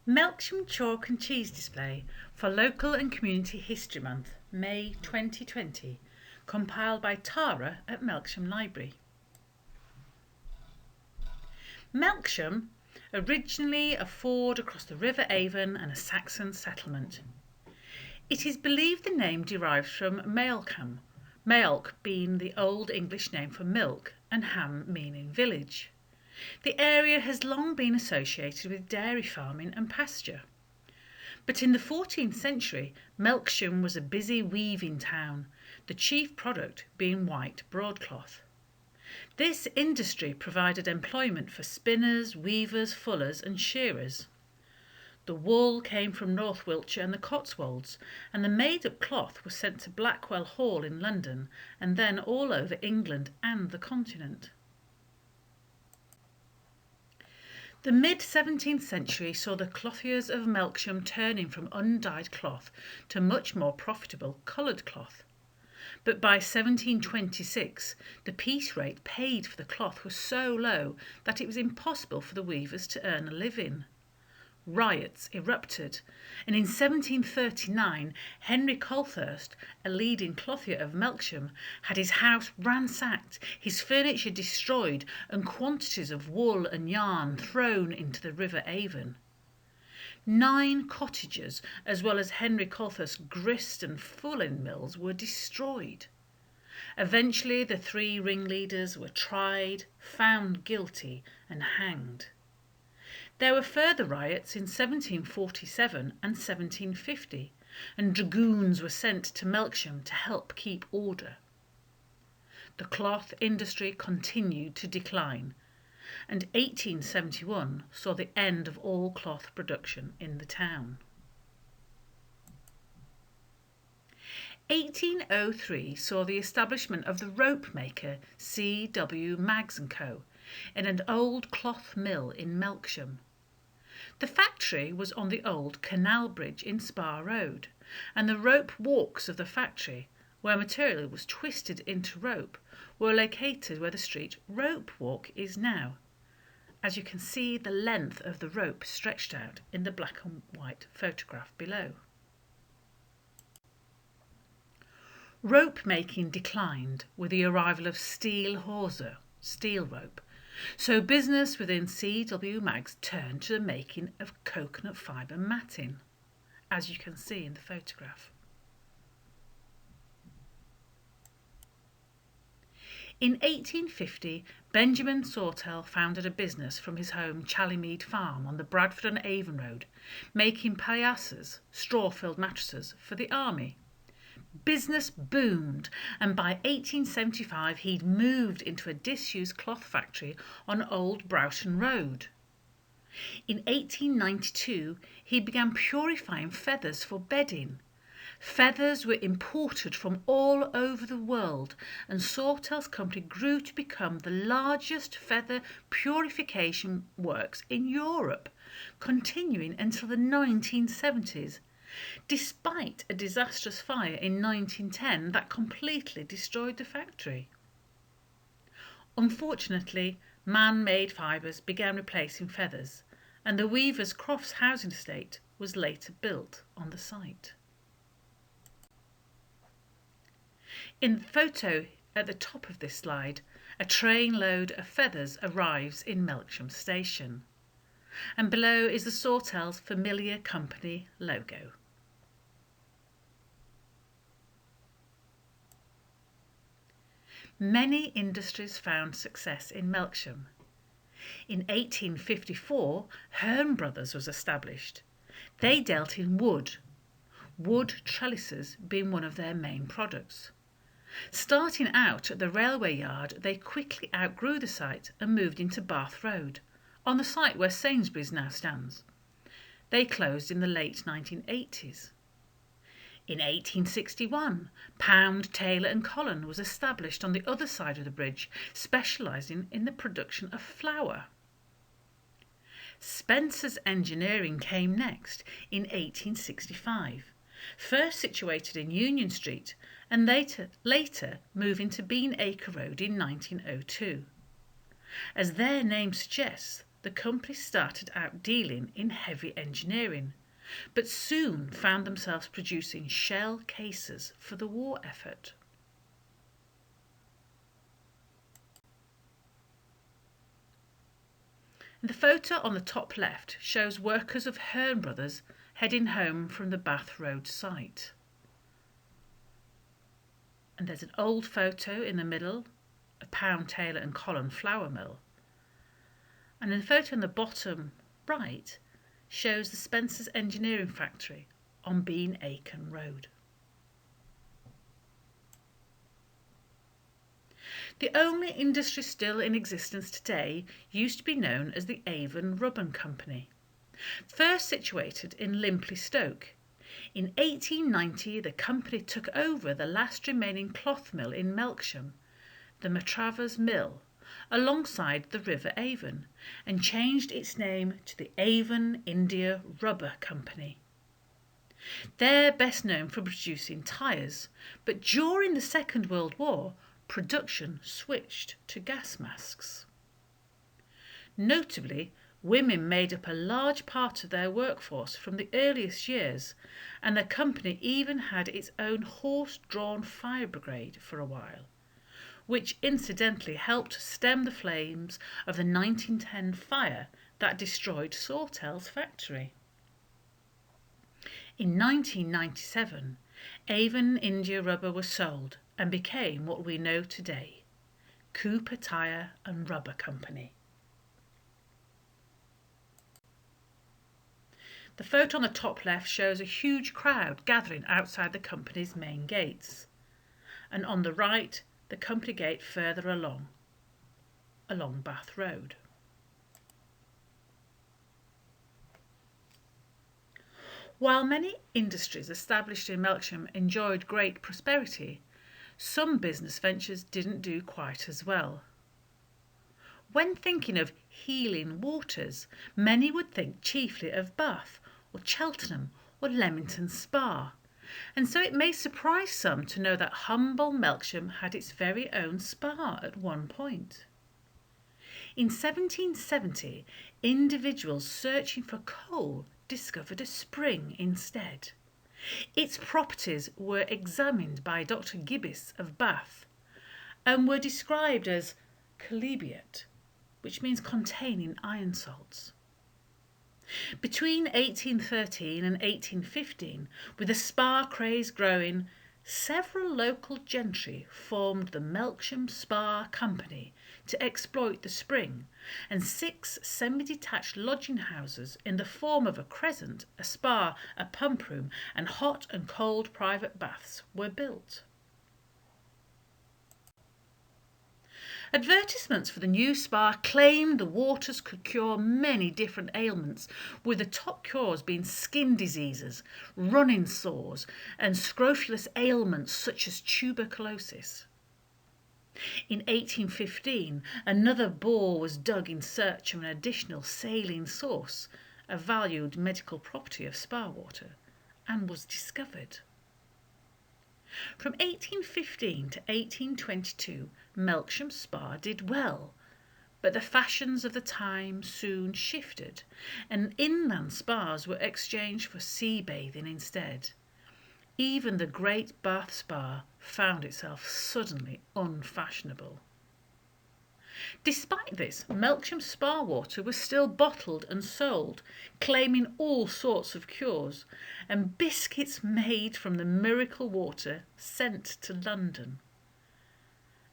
Melksham Chalk and Cheese Display for Local and Community History Month, May 2020, compiled by Tara at Melksham Library. Melksham, originally a ford across the River Avon and a Saxon settlement. It is believed the name derives from Melksham, Melk being the Old English name for milk and ham meaning village. The area has long been associated with dairy farming and pasture. But in the 14th century, Melksham was a busy weaving town, the chief product being white broadcloth. This industry provided employment for spinners, weavers, fullers and shearers. The wool came from North Wiltshire and the Cotswolds, and the made-up cloth was sent to Blackwell Hall in London and then all over England and the continent. The mid-17th century saw the clothiers of Melksham turning from undyed cloth to much more profitable coloured cloth. But by 1726, the piece rate paid for the cloth was so low that it was impossible for the weavers to earn a living. Riots erupted, and in 1739 Henry Colthurst, a leading clothier of Melksham, had his house ransacked, his furniture destroyed and quantities of wool and yarn thrown into the River Avon. 9 cottages, as well as Henry Colthurst's grist and fulling mills, were destroyed. Eventually the 3 ringleaders were tried, found guilty and hanged. There were further riots in 1747 and 1750, and dragoons were sent to Melksham to help keep order. The cloth industry continued to decline, and 1871 saw the end of all cloth production in the town. 1803 saw the establishment of the rope maker C.W. Maggs & Co. in an old cloth mill in Melksham. The factory was on the old canal bridge in Spa Road, and the rope walks of the factory, where material was twisted into rope, were located where the street Rope Walk is now. As you can see the length of the rope stretched out in the black and white photograph below. Rope making declined with the arrival of steel hawser, steel rope, so business within C.W. Maggs turned to the making of coconut fibre matting, as you can see in the photograph. In 1850, Benjamin Sawtell founded a business from his home Challymead Farm on the Bradford-on-Avon Road, making paillasses, straw-filled mattresses, for the army. Business boomed, and by 1875 he'd moved into a disused cloth factory on Old Broughton Road. In 1892 he began purifying feathers for bedding. Feathers were imported from all over the world, and Sawtell's company grew to become the largest feather purification works in Europe, continuing until the 1970s. Despite a disastrous fire in 1910 that completely destroyed the factory. Unfortunately, man-made fibres began replacing feathers, and the Weavers' Crofts housing estate was later built on the site. In the photo at the top of this slide, a train load of feathers arrives in Melksham Station, and below is the Sawtell's familiar company logo. Many industries found success in Melksham. In 1854, Hearn Brothers was established. They dealt in wood trellises being one of their main products. Starting out at the railway yard, they quickly outgrew the site and moved into Bath Road, on the site where Sainsbury's now stands. They closed in the late 1980s. In 1861, Pound, Taylor and Collen was established on the other side of the bridge, specialising in the production of flour. Spencer's Engineering came next in 1865, first situated in Union Street and later moving to Beanacre Road in 1902. As their name suggests, the company started out dealing in heavy engineering, but soon found themselves producing shell cases for the war effort. The photo on the top left shows workers of Hearn Brothers heading home from the Bath Road site. And there's an old photo in the middle, a Pound Taylor and Colin flour mill. And the photo on the bottom right shows the Spencer's Engineering Factory on Bean Aiken Road. The only industry still in existence today used to be known as the Avon Rubber Company, first situated in Limpley Stoke. In 1890 the company took over the last remaining cloth mill in Melksham, the Matravers Mill, alongside the River Avon, and changed its name to the Avon India Rubber Company. They're best known for producing tyres, but during the Second World War production switched to gas masks. Notably, women made up a large part of their workforce from the earliest years, and the company even had its own horse-drawn fire brigade for a while, which incidentally helped stem the flames of the 1910 fire that destroyed Sawtell's factory. In 1997, Avon India Rubber was sold and became what we know today, Cooper Tire and Rubber Company. The photo on the top left shows a huge crowd gathering outside the company's main gates, and on the right, the company gate further along Bath Road. While many industries established in Melksham enjoyed great prosperity, some business ventures didn't do quite as well. When thinking of healing waters, many would think chiefly of Bath or Cheltenham or Leamington Spa, and so it may surprise some to know that humble Melksham had its very own spa at one point. In 1770, individuals searching for coal discovered a spring instead. Its properties were examined by Dr. Gibbis of Bath and were described as chalybeate, which means containing iron salts. Between 1813 and 1815, with the spa craze growing, several local gentry formed the Melksham Spa Company to exploit the spring, and 6 semi-detached lodging houses in the form of a crescent, a spa, a pump room and hot and cold private baths were built. Advertisements for the new spa claimed the waters could cure many different ailments, with the top cures being skin diseases, running sores and scrofulous ailments such as tuberculosis. In 1815, another bore was dug in search of an additional saline source, a valued medical property of spa water, and was discovered. From 1815 to 1822, Melksham Spa did well, but the fashions of the time soon shifted, and inland spas were exchanged for sea bathing instead. Even the great Bath Spa found itself suddenly unfashionable. Despite this, Melksham Spa water was still bottled and sold, claiming all sorts of cures, and biscuits made from the miracle water sent to London.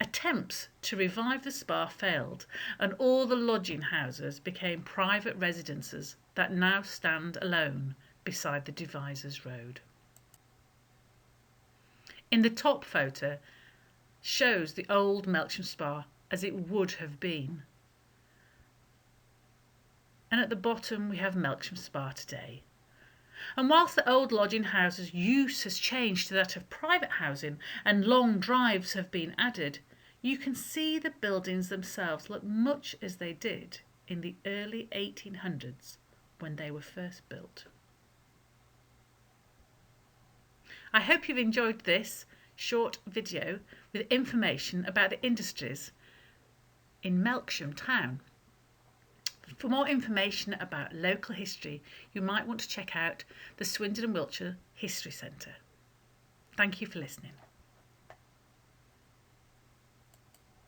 Attempts to revive the spa failed, and all the lodging houses became private residences that now stand alone beside the Devizes Road. In the top photo shows the old Melksham Spa as it would have been. And at the bottom we have Melksham Spa today. And whilst the old lodging houses' use has changed to that of private housing and long drives have been added, you can see the buildings themselves look much as they did in the early 1800s when they were first built. I hope you've enjoyed this short video with information about the industries in Melksham town. For more information about local history, you might want to check out the Swindon and Wiltshire History Centre. Thank you for listening.